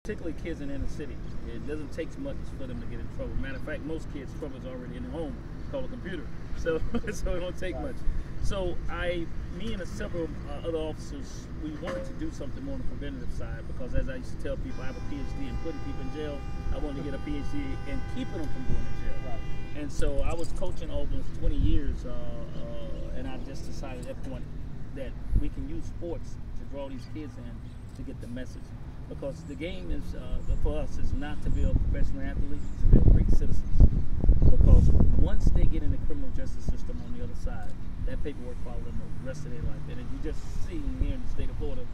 Particularly kids in inner city. It doesn't take much for them to get in trouble. Matter of fact, most kids' trouble is already in their home, called a computer. So, so it don't take much. So me and several other officers, we wanted to do something more on the preventative side because, as I used to tell people, I have a PhD in putting people in jail. I wanted to get a PhD in keeping them from going to jail. Right. And so I was coaching over 20 years, and I just decided at that point that we can use sports to draw these kids in to get the message. Because the game is, for us, is not to build professional athletes, it's to build great citizens. Because once they get in the criminal justice system on the other side, that paperwork follows them the rest of their life. And as you just see here in the state of Florida,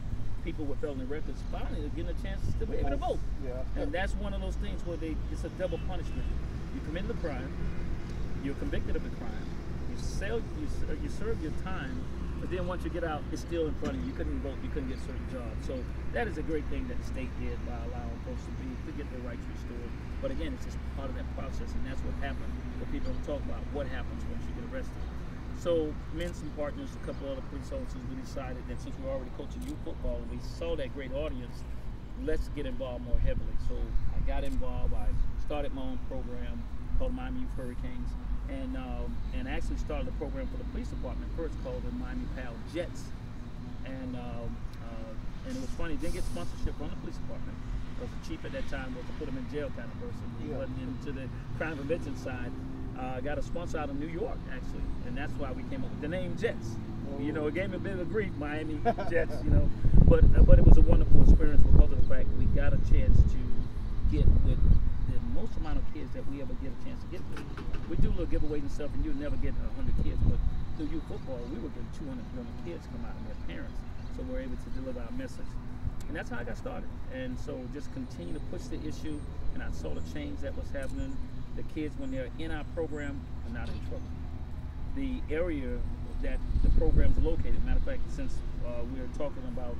people with felony records finally are getting a chance to be able to vote. Yeah. And that's one of those things where it's a double punishment. You commit the crime, you're convicted of the crime, you serve your time, but then once you get out, it's still in front of you. You couldn't vote, you couldn't get certain jobs. So that is a great thing that the state did by allowing folks to get their rights restored. But again, it's just part of that process, and that's what happened. But people don't talk about what happens once you get arrested. So me and some partners, a couple other police officers, we decided that since we're already coaching youth football and we saw that great audience, let's get involved more heavily. So I got involved. I started my own program called Miami Youth Hurricanes, and actually started a program for the police department first called the Miami Pal Jets. And it was funny, didn't get sponsorship from the police department because the chief at that time was a put him in jail kind of person. He wasn't into the crime prevention side. Got a sponsor out of New York, actually, and that's why we came up with the name Jets. You know, it gave me a bit of grief, Miami Jets, you know, but it was a wonderful experience because of the fact that we got a chance to get with the most amount of kids that we ever get a chance to get with. We do little giveaways and stuff, and you'll never get 100 kids, but through youth football, we were getting 200, 300 kids come out and their parents, so we're able to deliver our message. And that's how I got started. And so just continue to push the issue, and I saw the change that was happening. The kids, when they're in our program, are not in trouble. The area that the programs are located, matter of fact, since we were talking about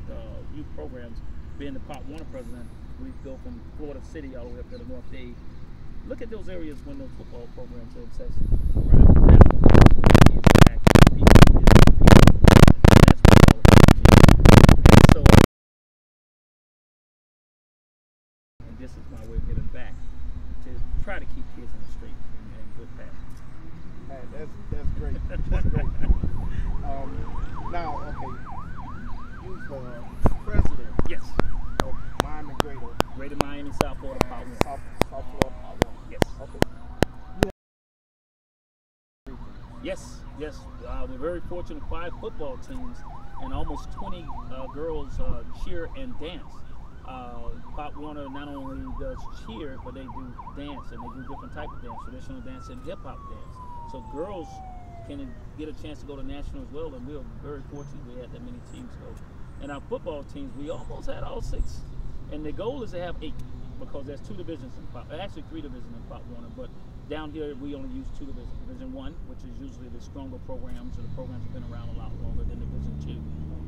youth programs, being the Pop Warner president, we go from Florida City all the way up to the North Dade. Look at those areas when those football programs are in session. Right? That's where the kids are active. People live, and that's what it's all about. And so, and this is my way of giving back to try to keep kids on the straight and good path. Man, that's great. That's great. Now, okay, you're the president. Yes. Of Miami Greater Miami, South Florida Pop Warner. South Florida Pop Warner. Yes. Okay. Yes. We're very fortunate. 5 football teams and almost 20 girls cheer and dance. Pop Warner not only does cheer, but they do dance, and they do different type of dance, traditional dance and hip hop dance. So girls can get a chance to go to national as well, and we were very fortunate we had that many teams go. And our football teams, we almost had all 6. And the goal is to have 8, because there's 2 divisions in Pop, actually 3 divisions in Pop Warner, but down here we only use 2 divisions. Division 1, which is usually the stronger programs, or the programs have been around a lot longer than Division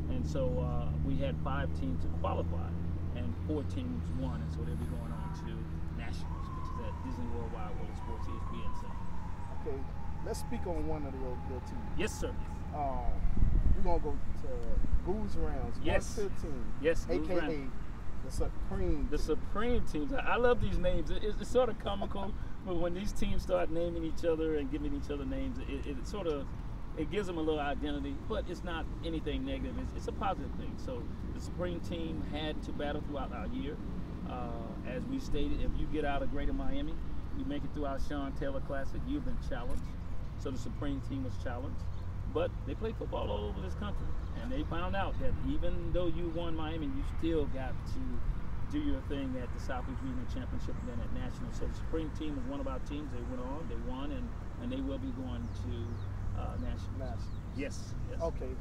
2. And so we had 5 teams to qualify, and 4 teams won, and so they'll be going on to nationals, which is at Disney Worldwide World of Sports ESPN Center. Okay, let's speak on one of your teams. Yes, sir. We're gonna go to Goose Rounds. Yes. 115. Yes. AKA the Supreme. The Supreme teams. I love these names. It's sort of comical, but when these teams start naming each other and giving each other names, it sort of gives them a little identity, but it's not anything negative. It's a positive thing. So the Supreme team had to battle throughout our year. As we stated, if you get out of Greater Miami, you make it through our Sean Taylor Classic, you've been challenged. So the Supreme team was challenged. But they play football all over this country, and they found out that even though you won Miami, you still got to do your thing at the Southeast Regional Championship and then at National. So the Supreme team was one of our teams. They went on, they won, and they will be going to National. Yes. Okay,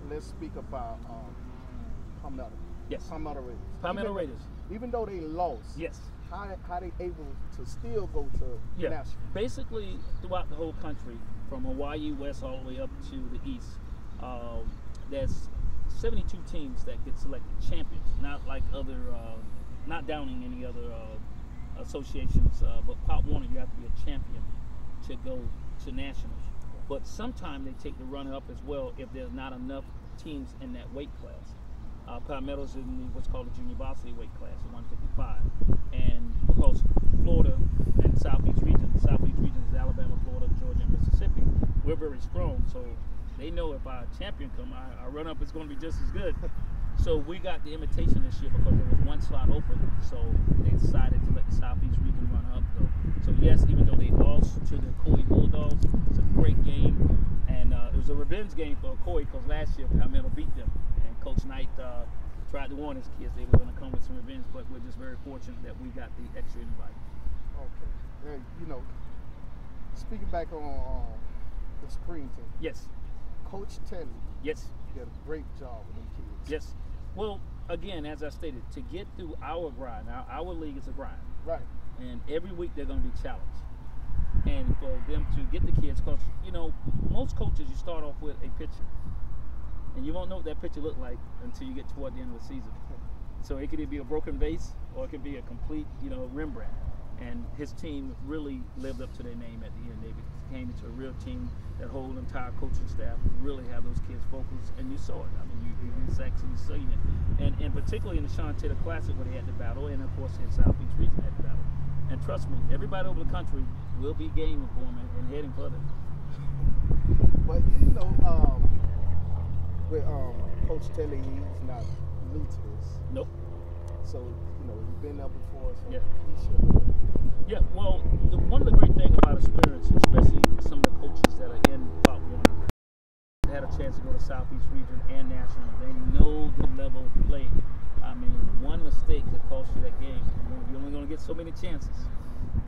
let's speak about Palmetto. Yes. Palmetto Raiders. Palmetto Raiders. Even though they lost. Yes. How they able to still go to National? Basically, throughout the whole country, from Hawaii west all the way up to the east, there's 72 teams that get selected champions. Not like other, not downing any other associations, but Pop Warner, you have to be a champion to go to nationals. But sometimes they take the runner-up as well if there's not enough teams in that weight class. Palmetto's in the what's called the junior varsity weight class at 155. And because Florida and Southeast region is Alabama, Florida, Georgia, and Mississippi, we're very strong. So they know if our champion come, our run up is going to be just as good. So we got the invitation this year because there was one slot open. So they decided to let the Southeast region run up. So yes, even though they lost to the Coy Bulldogs, it's a great game. And it was a revenge game for Coy because last year Palmetto beat them. And Coach Knight tried to warn his kids they were going to come with some revenge, but we're just very fortunate that we got the extra invite. Okay. And, you know, speaking back on the spring team. Yes. Coach Telly. Yes. Did a great job with them kids. Yes. Well, again, as I stated, to get through our grind, our league is a grind. Right. And every week they're going to be challenged. And for them to get the kids, because, you know, most coaches, you start off with a pitcher. And you won't know what that pitcher looked like until you get toward the end of the season. So it could either be a broken vase or it could be a complete, you know, Rembrandt. And his team really lived up to their name at the end. They became into a real team. That whole entire coaching staff really have those kids focused, and you saw it. I mean, you've actually seen it. And particularly in the Sean Taylor Classic where they had the battle, and of course in Southeast region had the battle. And trust me, everybody over the country will be gaming for them and heading for them. But you know, with Coach Telly, he's not new to this. Nope. So, you know, he's been there before, so yeah. He should know it. Yeah, well, one of the great things about experience, especially some of the coaches that are in Pop 1, had a chance to go to Southeast region and national. They know the level of play. I mean, one mistake could cost you that game. You're only going to get so many chances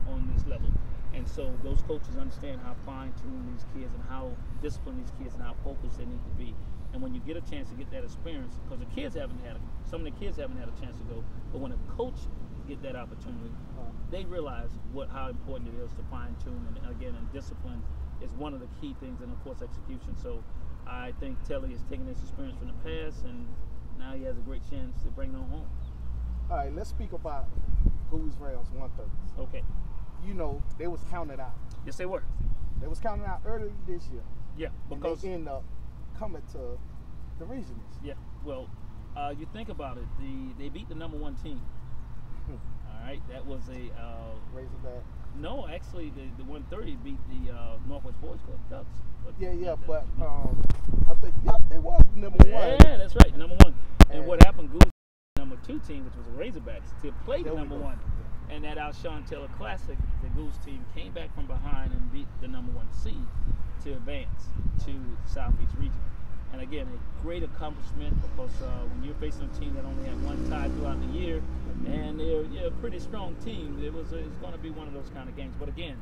on this level. And so those coaches understand how fine-tuned these kids and how disciplined these kids and how focused they need to be. And when you get a chance to get that experience, because the kids haven't had it, some of the kids haven't had a chance to go, but when a coach get that opportunity, they realize how important it is to fine-tune. And again, and discipline is one of the key things, and of course execution. So I think Telly is taking this experience from the past, and now he has a great chance to bring it on home. All right, let's speak about Goose Rams 130s. Okay. You know, they was counted out. Yes, they were. They was counted out early this year. Yeah, because and they end up coming to the regionals. Yeah, well, you think about it. They beat the #1 team. All right, that was a Razorback. No, actually, the 130 beat the Northwest Boys Club Ducks. But I think they was #1. Yeah, that's right, #1. And what happened? Goose #2 team, which was the Razorbacks, to play the #1. And at our Sean Taylor Classic, the Goose team came back from behind and beat the #1 seed to advance to Southeast region. And again, a great accomplishment because when you're facing a team that only had one tie throughout the year, and they're a pretty strong team, it's going to be one of those kind of games. But again,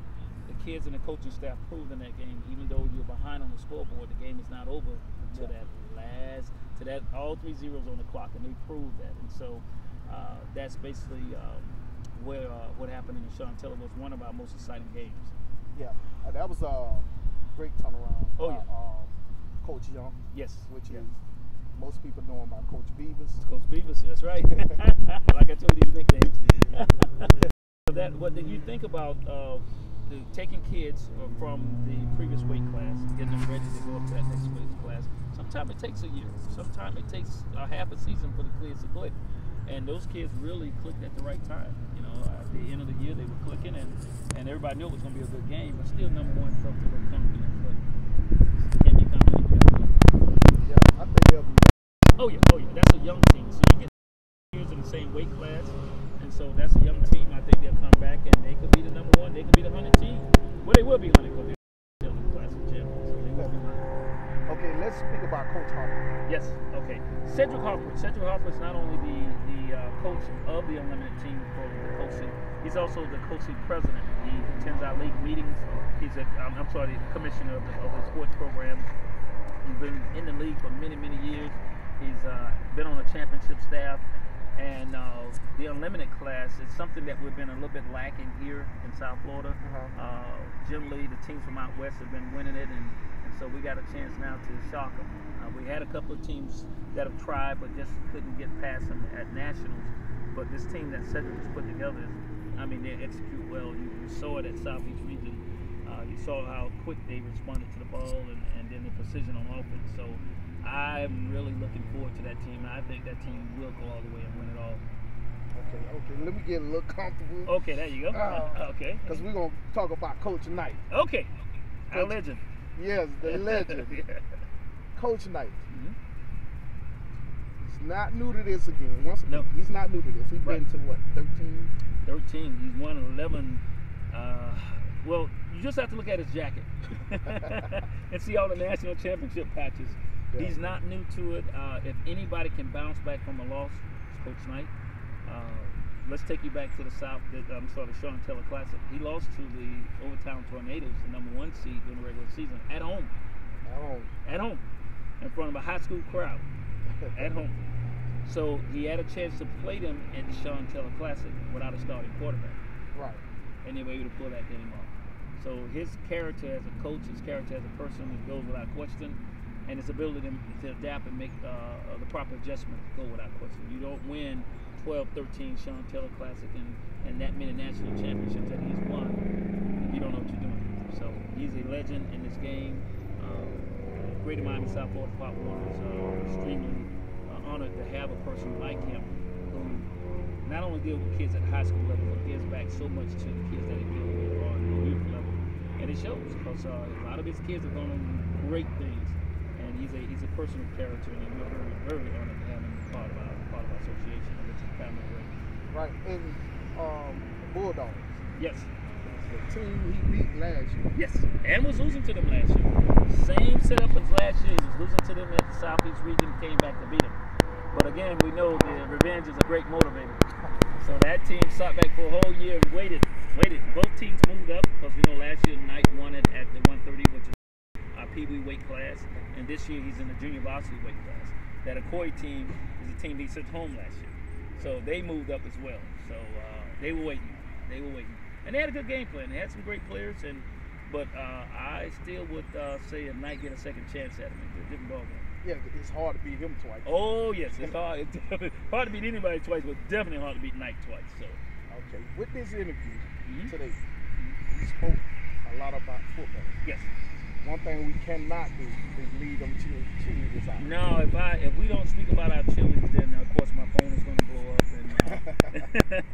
the kids and the coaching staff proved in that game, even though you're behind on the scoreboard, the game is not over until that all 3 zeros on the clock, and they proved that. And so that's basically what happened in the Sean Taylor was one of our most exciting games. Yeah, that was a great turnaround. Oh yeah. Coach Young. Yes. Which is most people know him by Coach Beavers. Coach Beavers, that's right. Like I told you, these nicknames. What did you think about taking kids from the previous weight class, getting them ready to go up to that next weight class? Sometimes it takes a year. Sometimes it takes a half a season for the kids to click. And those kids really clicked at the right time. You know, at the end of the year they were clicking, and everybody knew it was going to be a good game. But still, #1 felt a little confident. But can't be confident. Yeah, I think they'll be. Oh yeah. That's a young team. So you get years in the same weight class, and so that's a young team. I think they'll come back, and they could be the #1. They could be the 100 team. Well, they will be 100 because they're the classic champions. So they will be 100. Okay, let's speak about Coach Harper. Yes. Okay. Cedric Harper is not only the coach of the Unlimited team for the coaching, he's also the coaching president. He attends our league meetings. He's the commissioner of the sports program. He's been in the league for many, many years. He's been on the championship staff. And the Unlimited class is something that we've been a little bit lacking here in South Florida. Generally, the teams from out west have been winning it, and so we got a chance now to shock them. We had a couple of teams that have tried, but just couldn't get past them at nationals. But this team that Cedric has put together, they execute well. You saw it at Southeast region. You saw how quick they responded to the ball, and then the precision on offense. So I'm really looking forward to that team. I think that team will go all the way and win it all. Okay. Let me get a little comfortable. Okay, there you go. Okay. Because we're going to talk about Coach Knight. Okay. Our legend. Yes, the legend. Yeah. Coach Knight. Mm-hmm. He's not new to this again. No. He's not new to this. He's been to what, 13? 13. He's won 11. Well, you just have to look at his jacket and see all the national championship patches. Yeah. He's not new to it. If anybody can bounce back from a loss, it's Coach Knight. Let's take you back to the South. The Sean Taylor Classic. He lost to the Overtown Tornadoes, the #1 seed during the regular season, at home. At home. In front of a high school crowd. At home. So he had a chance to play them at the Sean Taylor Classic without a starting quarterback. Right. And they were able to pull that game off. So his character as a coach, his character as a person, it goes without question, and his ability to adapt and make the proper adjustment go without question. You don't win 12-13 Sean Taylor Classic and that many national championships that he's won if you don't know what you're doing. So he's a legend in this game. Greater Miami South Florida Pop Warner is extremely honored to have a person like him who not only deals with kids at the high school level, but gives back so much to the kids that he deals with on the youth level. And it shows, because a lot of his kids have gone on great things, and he's a person of character, and we're very, very honored to have him part of our association, and it's a family way. Right, and Bulldogs. Yes. The team he beat last year. Yes, and was losing to them last year. Same setup as last year. He was losing to them at the Southeast region, came back to beat them. But again, we know the revenge is a great motivator. So that team sat back for a whole year and waited. Both teams moved up, because we know last year Knight won it at the 130, which is our Pee Wee weight class, and this year he's in the junior varsity weight class. That Akoi team is a team he sent home last year. So they moved up as well. So they were waiting. And they had a good game plan. They had some great players, but I still would say if Knight get a second chance at him, it's a different ballgame. Yeah, it's hard to beat him twice. Oh yes, it's hard. It's hard to beat anybody twice, but definitely hard to beat Knight twice. So. Okay, with this interview today, we spoke a lot about football. Yes. One thing we cannot do is leave them cheerleaders out. No, if we don't speak about our cheerleaders, then of course my phone is going to blow up.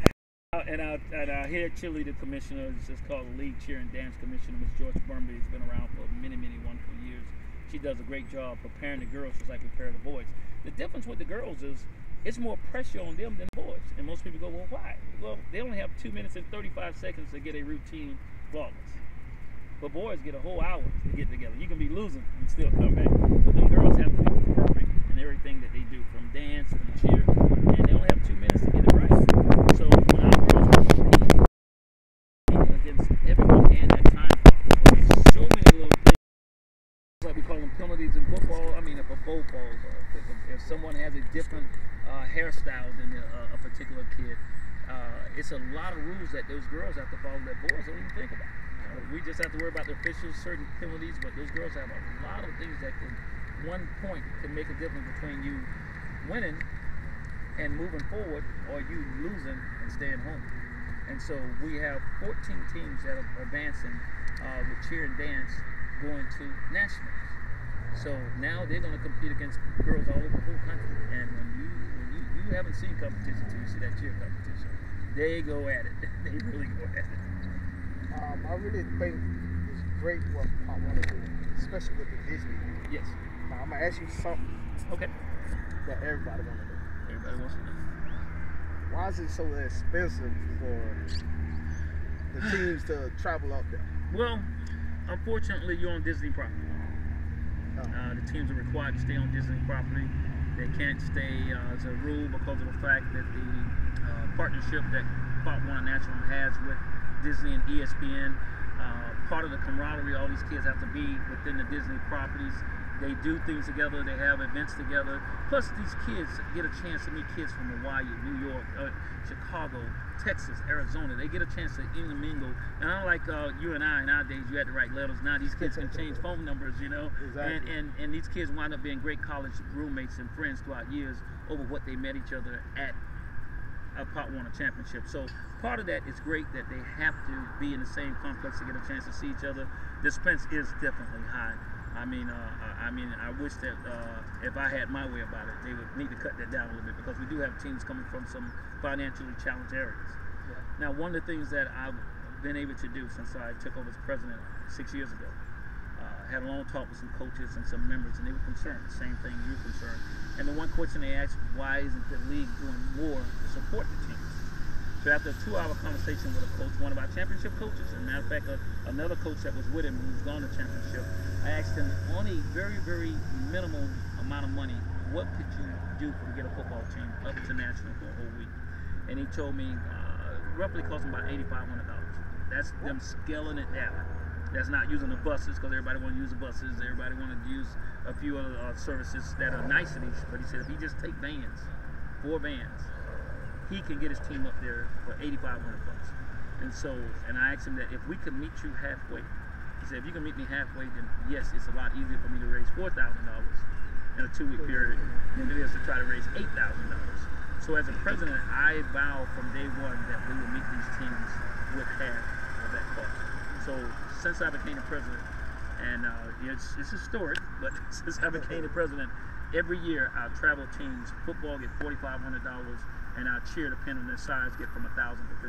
And our head cheerleader commissioner is called the League Cheer and Dance Commissioner, Ms. George Brumby. Has been around for many, many wonderful years. She does a great job preparing the girls just like we prepare the boys. The difference with the girls is it's more pressure on them than the boys. And most people go, well, why? Well, they only have 2 minutes and 35 seconds to get a routine flawless. But boys get a whole hour to get together. You can be losing and still come back. But them girls have to be perfect in everything that they do, from dance, from cheer, and they only have 2 minutes to get it right. So when our girls compete against everyone and that time clock, there's so many little things, like we call them penalties in football. I mean, if a bow falls off, if someone has a different hairstyle than a particular kid, it's a lot of rules that those girls have to follow that boys don't even think about. We just have to worry about the officials, certain penalties, but those girls have a lot of things that can, 1 point can make a difference between you winning and moving forward, or you losing and staying home. And so we have 14 teams that are advancing with cheer and dance going to nationals. So now they're going to compete against girls all over the whole country. And when you haven't seen competition until you see that cheer competition, they go at it. They really go at it. I really think it's great what I want to do, especially with the Disney. Yes. Now I'm gonna ask you something. Okay. That everybody want to know. Everybody wants to know. Why is it so expensive for the teams to travel up there? Well, unfortunately, you're on Disney property. The teams are required to stay on Disney property. They can't stay as a rule because of the fact that the partnership that Pop Warner National has with Disney and ESPN, part of the camaraderie, all these kids have to be within the Disney properties. They do things together, they have events together. Plus these kids get a chance to meet kids from Hawaii, New York, Chicago, Texas, Arizona. They get a chance to intermingle. And unlike you and I in our days, you had to write letters. Now these kids can change phone numbers, you know. Exactly. And these kids wind up being great college roommates and friends throughout years over what they met each other at a Pop Warner Championship. So part of that is great that they have to be in the same complex to get a chance to see each other. The expense is definitely high. I wish that if I had my way about it, they would need to cut that down a little bit, because we do have teams coming from some financially challenged areas. Yeah. Now, one of the things that I've been able to do since I took over as president 6 years ago, had a long talk with some coaches and some members, and they were concerned, same thing you're concerned. And the one question they asked, why isn't the league doing more to support the teams? So after a 2-hour conversation with a coach, one of our championship coaches, and matter of fact, another coach that was with him who's gone to championship, I asked him on a very, very minimal amount of money, what could you do to get a football team up to national for a whole week? And he told me roughly costing about $8,500. That's them scaling it down. That's not using the buses, because everybody want to use the buses. Everybody want to use a few other services that are niceties. But he said if he just take vans, 4 vans, he can get his team up there for $8,500. And I asked him that if we could meet you halfway. He said if you can meet me halfway, then yes, it's a lot easier for me to raise $4,000 in a 2-week period than it is to try to raise $8,000. So as a president, I vow from day one that we will meet these teams with half of that cost. So since I became the president, and it's historic, but since I became the president, every year our travel teams, football get $4,500, and our cheer, depending on their size, get from $1,000 to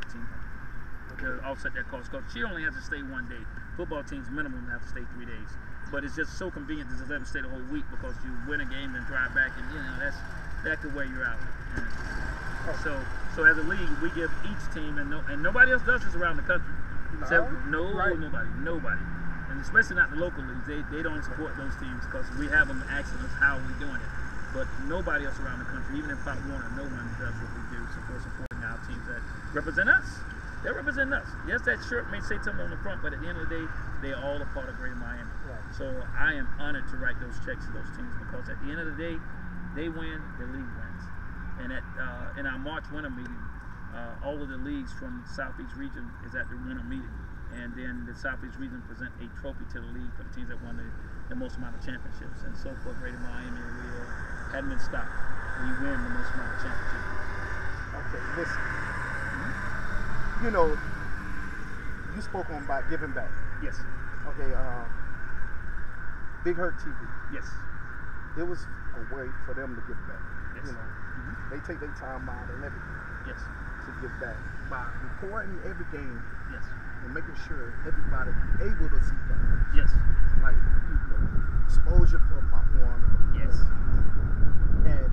$1,500 to offset that cost. Because cheer only has to stay 1 day. Football teams minimum have to stay 3 days. But it's just so convenient to just let them stay the whole week, because you win a game and drive back, and that could wear you out. So as a league, we give each team, and nobody else does this around the country. Nobody. And especially not the local leagues. They don't support those teams, because we have them asking us how we're doing it. But nobody else around the country, even in Pop Warner, no one does what we do for supporting our teams that represent us. They represent us. Yes, that shirt may say something on the front, but at the end of the day, they're all a part of Greater Miami. Right. So I am honored to write those checks to those teams, because at the end of the day, they win, the league wins. And in our March winter meeting, all of the leagues from the Southeast region is at the winter meeting. And then the Southeast region present a trophy to the league for the teams that won the most amount of championships. And so for Greater Miami, we hadn't been stopped. We win the most amount of championships. Okay, listen. You know, you spoke on about giving back. Yes. Okay, Big Hurt TV. Yes. It was a way for them to give back. Yes. You know, they take their time out and everything. Yes. To give back by reporting every game. Yes. And making sure everybody able to see that. Yes. Like, exposure for Pop Warner. Yes. And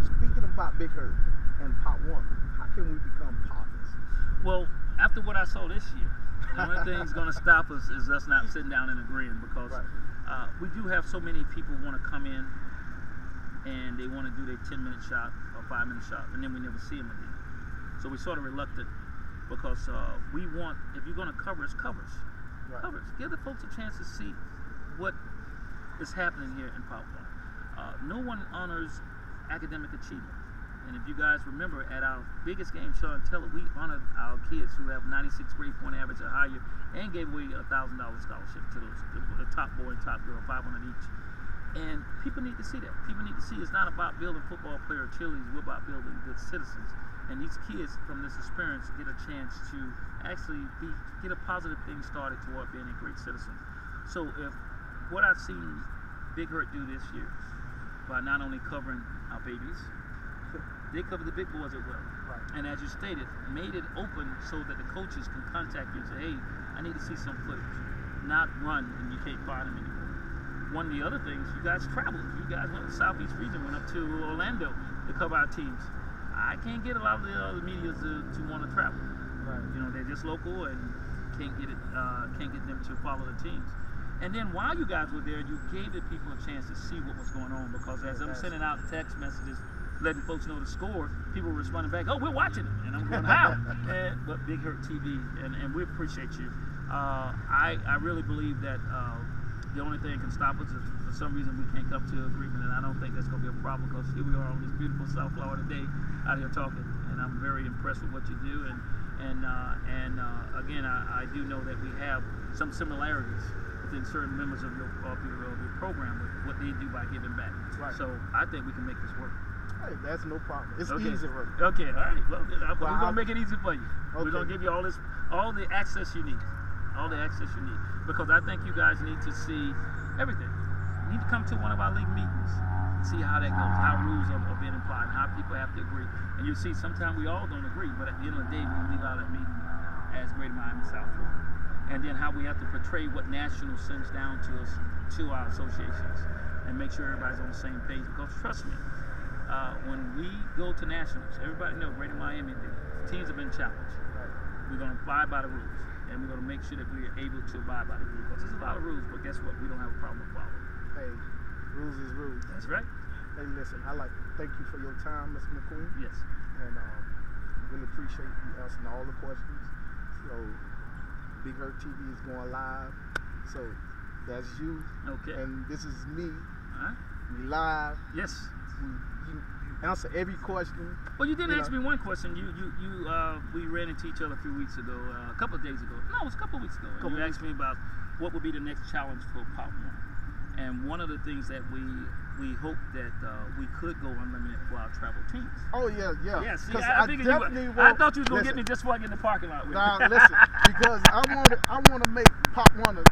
speaking about Big Hurt and Pop Warner, how can we become partners? Well, after what I saw this year, the only thing that's going to stop us is us not sitting down and agreeing, because we do have so many people want to come in and they want to do their 10-minute shot or 5-minute shot, and then we never see them again. So we're sort of reluctant, because we want, if you're going to cover us, covers. Right. Covers. Give the folks a chance to see what is happening here in Pop Warner. No one honors academic achievement. And if you guys remember, at our biggest game, show and tell, we honored our kids who have 96 grade point average or higher, and gave away a $1,000 scholarship to the top boy and top girl, 500 each. And people need to see that. People need to see it's not about building football player or cheerleaders. We're about building good citizens. And these kids from this experience get a chance to actually get a positive thing started toward being a great citizen. So if what I've seen Big Hurt do this year, by not only covering our babies, they cover the big boys as well. Right. And as you stated, made it open so that the coaches can contact you and say, hey, I need to see some footage. Not run and you can't find them anymore. One of the other things, you guys traveled. You guys went to the Southeast region, went up to Orlando to cover our teams. I can't get a lot of the other media to want to travel. Right. You know, they're just local and can't get them to follow the teams. And then while you guys were there, you gave the people a chance to see what was going on, because as I'm sending out text messages, letting folks know the score, people were responding back, oh, we're watching it. And I'm going, how? But Big Hurt TV, and we appreciate you. I really believe that the only thing that can stop us is for some reason we can't come to an agreement, and I don't think that's going to be a problem, because here we are on this beautiful South Florida day out here talking, and I'm very impressed with what you do. And again, I do know that we have some similarities within certain members of your program with what they do by giving back. Right. So I think we can make this work. Hey, that's no problem. It's easy work. Okay, all right. Well, we're gonna make it easy for you. Okay. We're gonna give you all the access you need. all the access you need. Because I think you guys need to see everything. You need to come to one of our league meetings, see how that goes, how rules are being applied, how people have to agree. And you'll see sometimes we all don't agree, but at the end of the day, we leave out that meeting as Greater Miami South Florida. And then how we have to portray what national sends down to us, to our associations, and make sure everybody's on the same page. Because trust me, when we go to nationals, everybody knows Greater Miami, the teams have been challenged. We're going to abide by the rules, and we're going to make sure that we are able to abide by the rules. Because there's a lot of rules, but guess what? We don't have a problem with following. Hey, rules is rules. That's right. Hey, listen, I like to thank you for your time, Mr. McQueen. Yes. And really appreciate you answering all the questions. So, Big Hurt TV is going live. So, that's you. Okay. And this is me. All right. We live. Yes. You answer every question. Well, you didn't ask me one question. We ran into each other a few weeks ago, a couple of days ago. No, it was a couple of weeks ago. And you asked me about what would be the next challenge for Pop Warner. And one of the things that we hope that we could go unlimited for our travel teams. Oh yeah. Yeah, see, I figured I thought you was gonna get me just before I get in the parking lot with Nah, listen, because I want to make Pop Warner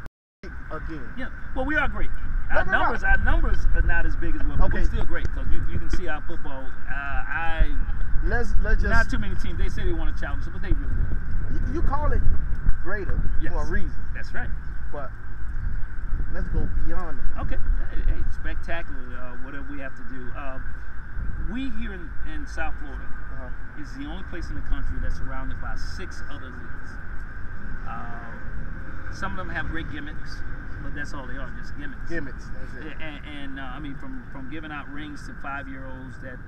again. Yeah, well, we are great. Our numbers are not as big as what, but we're still great because you can see our football. Let's just not too many teams. They say they want to challenge, but they really don't. You call it greater for a reason. That's right. But let's go beyond it. Okay. Hey, spectacular. Whatever we have to do. We here in South Florida is the only place in the country that's surrounded by 6 other leagues. Some of them have great gimmicks, but that's all they are, just gimmicks. Gimmicks, that's it. And I mean, from giving out rings to 5-year-olds that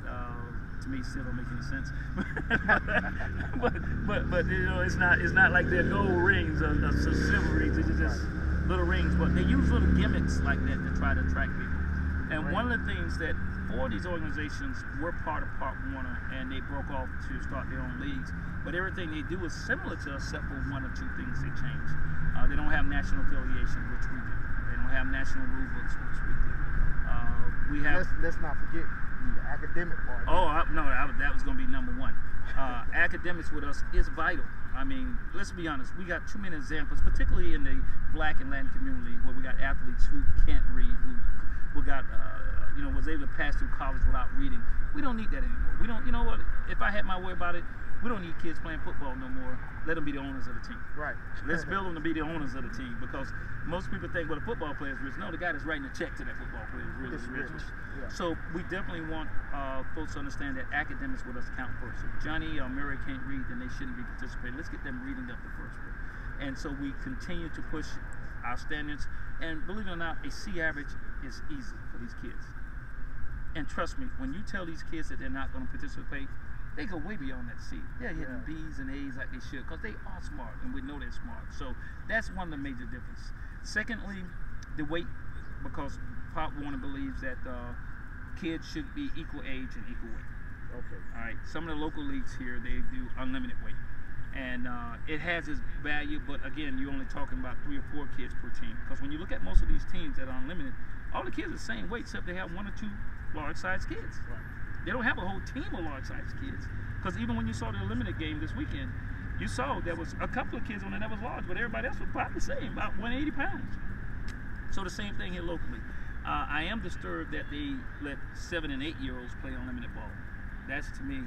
to me still don't make any sense. but you know, it's not like they're gold rings or silver rings. It's just little rings, but they use little gimmicks like that to try to attract people. And one of the things that 4 of these organizations were part of Pop Warner, and they broke off to start their own leagues. But everything they do is similar to us, except for 1 or 2 things they change. They don't have national affiliation, which we do. They don't have national rule books, which we do. We have. Let's not forget the academic part. Oh no, that was going to be number 1. Academics with us is vital. I mean, let's be honest. We got too many examples, particularly in the Black and Latin community, where we got athletes who can't read, who got was able to pass through college without reading. We don't need that anymore. We don't. You know what? If I had my way about it, we don't need kids playing football no more. Let them be the owners of the team. Right. Let's build them to be the owners of the team, because most people think, well, the football player is rich. No, the guy that's writing the check to that football player is really rich. Yeah. So we definitely want folks to understand that academics with us count first. If Johnny or Mary can't read, then they shouldn't be participating. Let's get them reading up the first way. And so we continue to push our standards. And believe it or not, a C average is easy for these kids. And trust me, when you tell these kids that they're not going to participate, they go way beyond that C. They're hitting B's and A's like they should, because they are smart, and we know they're smart. So that's one of the major differences. Secondly, the weight, because Pop Warner believes that kids should be equal age and equal weight. Okay. All right. Some of the local leagues here, they do unlimited weight. And it has its value, but again, you're only talking about 3 or 4 kids per team. Because when you look at most of these teams that are unlimited, all the kids are the same weight, except they have 1 or 2 large-sized kids. Right. They don't have a whole team of large-sized kids. Because even when you saw the eliminated game this weekend, you saw there was a couple of kids on there that was large, but everybody else was probably the same, about 180 pounds. So the same thing here locally. I am disturbed that they let 7- and 8-year-olds play unlimited ball. That's, to me,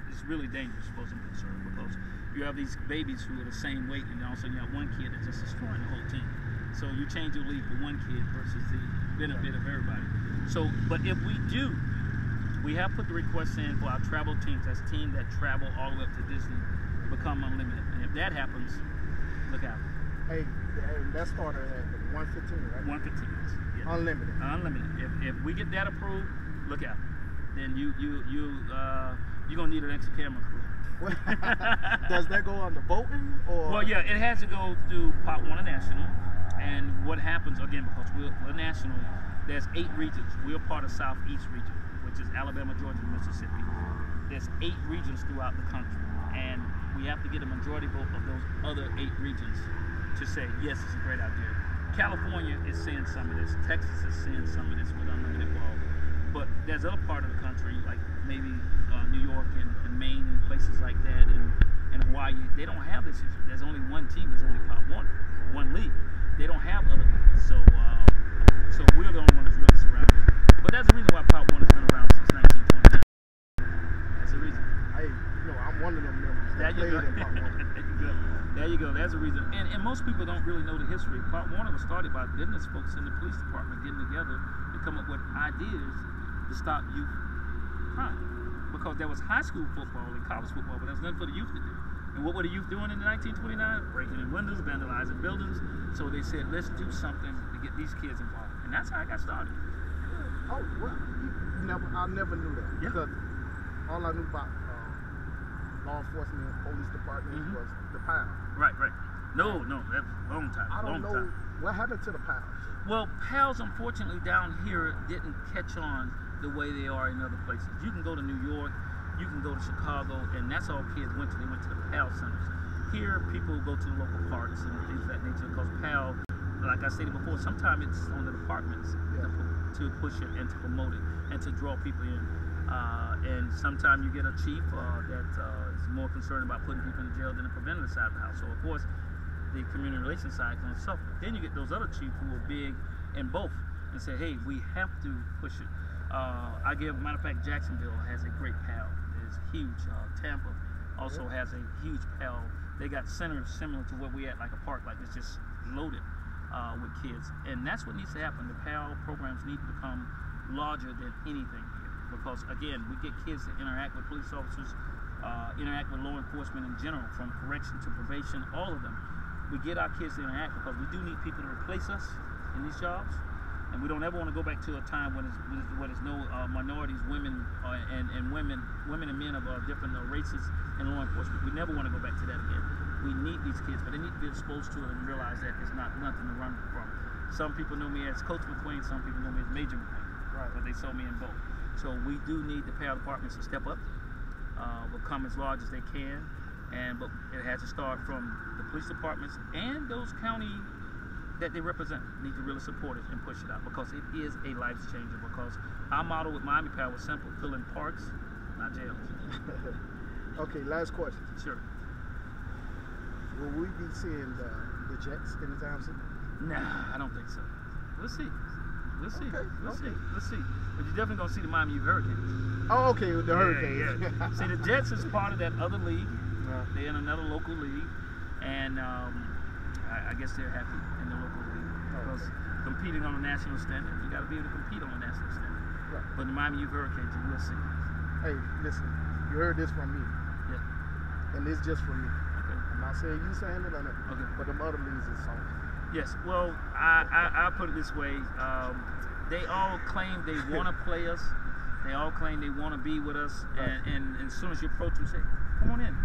it's really dangerous as far as I'm concerned, because you have these babies who are the same weight, and then all of a sudden you have 1 kid that's just destroying the whole team. So you change your league for 1 kid versus the benefit of everybody. So, but if we do, we have put the request in for our travel teams, that's teams that travel all the way up to Disney, to become unlimited. And if that happens, look out. Hey, that started at 115, right? 115, yes. Unlimited. Unlimited. If we get that approved, look out. Then you're gonna need an extra camera crew. Does that go on the voting, or? Well, yeah, it has to go through Pop Warner National. And what happens, again, because we're national, there's 8 regions. We're part of Southeast region, which is Alabama, Georgia, and Mississippi. There's 8 regions throughout the country, and we have to get a majority vote of those other 8 regions to say, yes, it's a great idea. California is seeing some of this. Texas is seeing some of this with unlimited ball. But there's other part of the country, like maybe New York and Maine and places like that, and Hawaii, they don't have this issue. There's only 1 team, there's only Pop Warner. absolutely. And most people don't really know the history. Pop Warner was started by business folks in the police department getting together to come up with ideas to stop youth crime. Because there was high school football and college football, but there was nothing for the youth to do. And what were the youth doing in 1929? Breaking in windows, vandalizing buildings. So they said, let's do something to get these kids involved. And that's how I got started. Oh, well, I never knew that. Yeah. Because all I knew about law enforcement and police department was the PAL. Right. No, that's a long time. I don't know what happened to the PALs. Well, PALs, unfortunately, down here didn't catch on the way they are in other places. You can go to New York, you can go to Chicago, and that's all kids went to. They went to the PAL centers. Here, people go to the local parks and things of that nature, because PAL, like I stated before, sometimes it's on the departments to push it and to promote it and to draw people in. And sometimes you get a chief that is more concerned about putting people in jail than the preventative side of the house. So, of course, the community relations side is going to suffer. Then you get those other chiefs who are big in both and say, hey, we have to push it. Matter of fact, Jacksonville has a great PAL. It's huge. Tampa also has a huge PAL. They got centers similar to what we at, like a park, like it's just loaded with kids. And that's what needs to happen. The PAL programs need to become larger than anything here. Because, again, we get kids to interact with police officers, interact with law enforcement in general, from correction to probation, all of them. We get our kids to interact because we do need people to replace us in these jobs. And we don't ever want to go back to a time when there's no minorities, women, and women and men of different races in law enforcement. We never want to go back to that again. We need these kids, but they need to be exposed to it and realize that it's not nothing to run from. Some people know me as Coach McQueen, some people know me as Major McQueen, but they saw me in both. So we do need the PAL departments to step up, become as large as they can, but it has to start from the police departments and those county that they represent need to really support it and push it out, because it is a life changer. Because our motto with Miami PAL was simple: fill in parks, not jails. Okay, last question. Sure. Will we be seeing the Jets anytime soon? Nah, I don't think so. We'll see. Okay. Let's see. But you're definitely gonna see the Miami Hurricanes. Oh, okay, with the Hurricanes. Yeah. See, the Jets is part of that other league. They're in another local league, and I guess they're happy in the local league because competing on a national standard, you got to be able to compete on a national standard. Right. But the Miami Hurricanes, you will see. Hey, listen, you heard this from me. Yeah. And it's just from me. Okay. I'm not saying you saying it or nothing. Okay. But the other leagues is so. Yes. Well, I put it this way. They all claim they want to play us. They all claim they want to be with us. Right. And as soon as you approach them, say, come on in.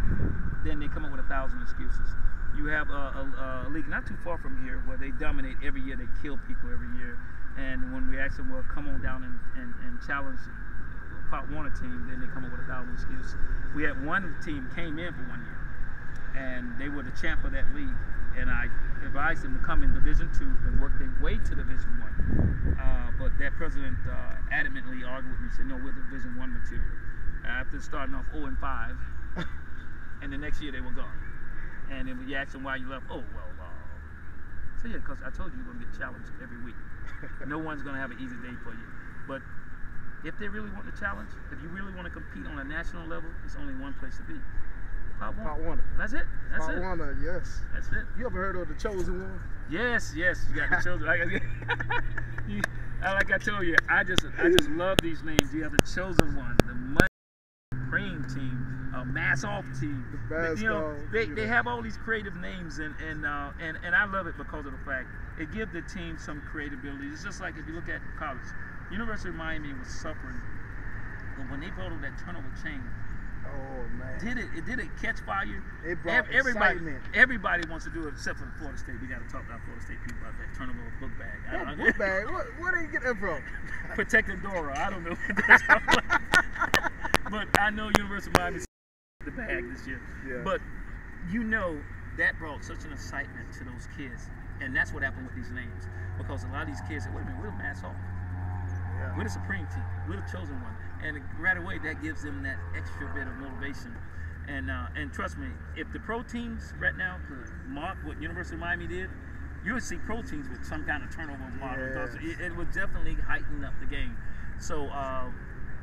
Then they come up with 1,000 excuses. You have a league not too far from here where they dominate every year. They kill people every year. And when we ask them, well, come on down and challenge a Pop Warner team, then they come up with 1,000 excuses. We had one team came in for 1 year, and they were the champ of that league. And I advised them to come in Division II and work their way to Division I. But that president adamantly argued with me, said, no, we're Division I material. After starting off 0-5, and the next year they were gone. And then you ask them why you left. Oh, well, so yeah, because I told you you're going to get challenged every week. No one's going to have an easy day for you. But if they really want the challenge, if you really want to compete on a national level, it's only one place to be. Pop Warner. That's it. That's it. Pop Warner, yes. That's it. You ever heard of the Chosen One? Yes. You got the Chosen. Like I told you, I just love these names. You have the Chosen One, the Money Cream Team, Mass Off Team. They have all these creative names, and I love it because of the fact it gives the team some creativity. It's just like if you look at college, University of Miami was suffering, but when they brought over that turnover chain. Oh man! Did it catch fire? It brought excitement. Everybody wants to do it except for Florida State. We got to talk about Florida State people about that turnover book bag. Book bag? Where did you get that from? Protecting Dora. I don't know. But I know University of Miami the bag this year. Yeah. But that brought such an excitement to those kids, and that's what happened with these names, because a lot of these kids said, "Wait a minute, we're Mass Off. Yeah. We're the Supreme Team. We're the Chosen One." And right away, that gives them that extra bit of motivation. And trust me, if the pro teams right now could mark what University of Miami did, you would see pro teams with some kind of turnover model. Because it would definitely heighten up the game. So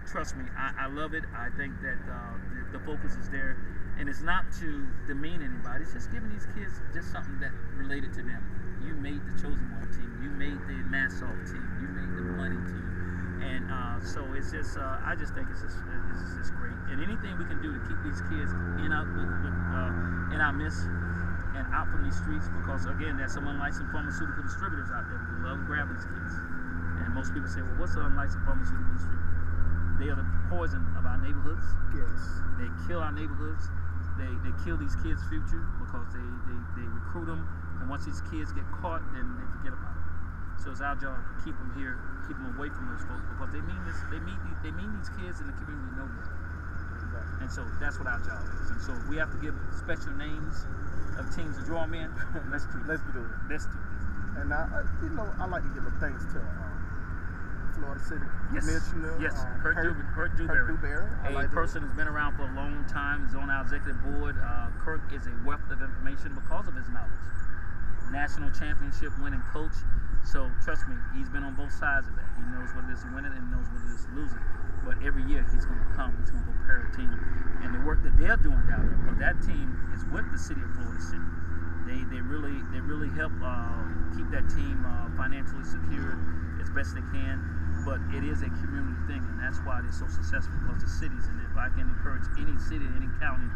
trust me, I love it. I think that the focus is there. And it's not to demean anybody. It's just giving these kids just something that related to them. You made the Chosen One team. You made the Nassau team. You made the Money team. And so it's just, I just think it's just great. And anything we can do to keep these kids in our midst and out from these streets, because again, there's some unlicensed pharmaceutical distributors out there who love to grab these kids. And most people say, well, what's an unlicensed pharmaceutical distributor? They are the poison of our neighborhoods. Yes. They kill our neighborhoods. They kill these kids' future because they recruit them, and once these kids get caught, then they forget about it. So it's our job to keep them here, keep them away from those folks, because they mean these kids in the community no good. Exactly. And so that's what our job is. And so we have to give special names of teams to draw them in. Let's do it. Let's do it. And I like to give a thanks to Florida City Commissioner. Yes, Kurt Dewberry. A person who's been around for a long time. He's on our executive board. Kirk is a wealth of information because of his knowledge. National championship winning coach. So trust me, he's been on both sides of that. He knows what it is to win it and knows what it is to lose it. But every year he's going to come. He's going to prepare a team. And the work that they're doing down there, because that team is with the city of Florida City. They really help keep that team financially secured as best they can. But it is a community thing, and that's why they're so successful, because the cities, and if I can encourage any city, any county,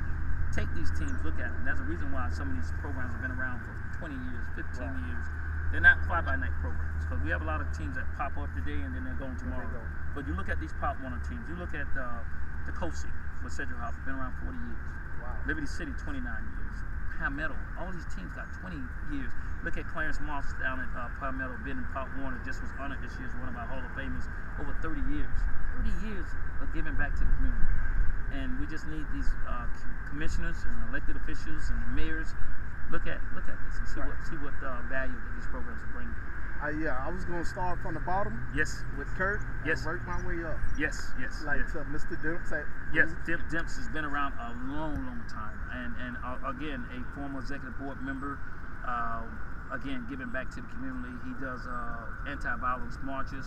take these teams, look at them. That's the reason why some of these programs have been around for 20 years, 15 years. They're not fly-by-night programs, because we have a lot of teams that pop up today and then they're going tomorrow. But you look at these Pop Warner teams, you look at the Coastie with Cedric Hoff, been around 40 years. Wow. Liberty City, 29 years. Palmetto, all these teams got 20 years. Look at Clarence Moss down at Palmetto, been in Pop Warner, just was honored this year as one of our Hall of Famers, over 30 years. 30 years of giving back to the community. And we just need these commissioners and elected officials and mayors look at this and see what value that these programs are bringing. I was going to start from the bottom. Yes. With Kurt. Yes. And work my way up. Yes. Like Mr. Demps. Yes, Demps has been around a long time, and again, a former executive board member. Again, giving back to the community. He does anti-violence marches.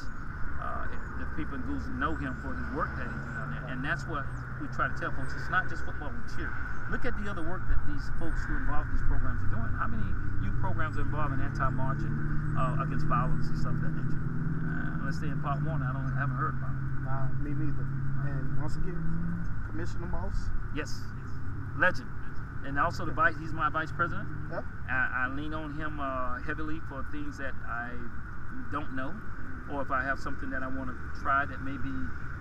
The people in Goose know him for his work that he did down there, and that's what we try to tell folks. It's not just football and cheer. Look at the other work that these folks who are involved in these programs are doing. How many youth programs are involved in anti-marching against violence and stuff of that nature? Let's stay in Part 1. I haven't heard about it. Me neither. And once again, Commissioner Moss. Yes, legend. And also he's my vice president. Yep. I lean on him heavily for things that I don't know, or if I have something that I want to try that may be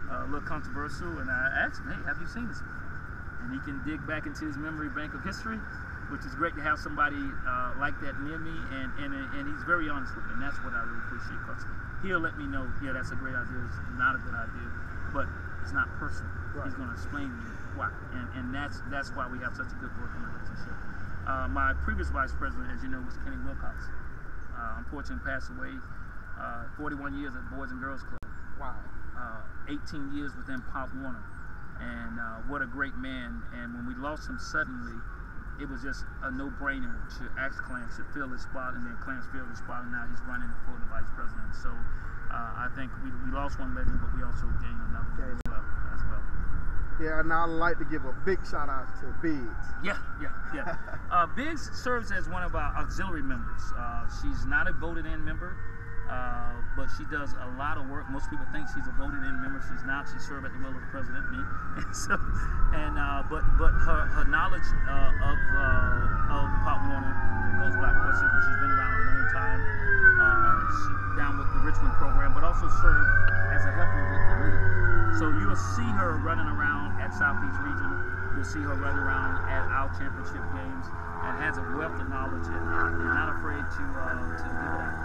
a little controversial, and I ask him, hey, have you seen this before? And he can dig back into his memory bank of history, which is great to have somebody like that near me, and he's very honest with me, and that's what I really appreciate, because he'll let me know, yeah, that's a great idea, it's not a good idea, but it's not personal. Right. He's going to explain to me why, and that's why we have such a good working relationship. My previous vice president, as you know, was Kenny Wilcox. Unfortunately passed away. 41 years at Boys and Girls Club. Wow. 18 years within Pop Warner. And what a great man. And when we lost him suddenly, it was just a no-brainer to ask Clarence to fill his spot, and then Clarence filled his spot, and now he's running for the vice president. So I think we lost one legend, but we also gained another one as well. Yeah, and I'd like to give a big shout out to Biggs. Yeah. Biggs serves as one of our auxiliary members. She's not a voted-in member, but she does a lot of work. Most people think she's a voted-in member. She's not. She served at the will of the president, me. But her knowledge of Pop Warner goes without question, because she's been around a long time. She's down with the Richmond program, but also served as a helper with the league. So you'll see her running around at Southeast Region. You'll see her running around at our championship games, and has a wealth of knowledge and not afraid to give it out.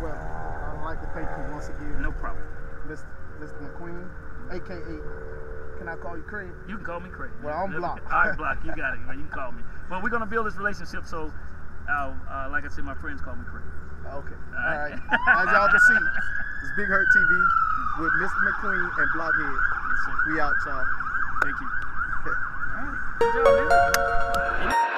Well, I'd like to thank you once again. No problem. Mr. McQueen, a.k.a. Can I call you Craig? You can call me Craig. Well, I'm Block. All right, Block. You got it. You can call me. Well, we're going to build this relationship, so like I said, my friends call me Craig. Okay. All right. As y'all can see, it's Big Hurt TV with Mr. McQueen and Blockhead. Yes, sir. We out, y'all. Thank you. All right. Good job, man.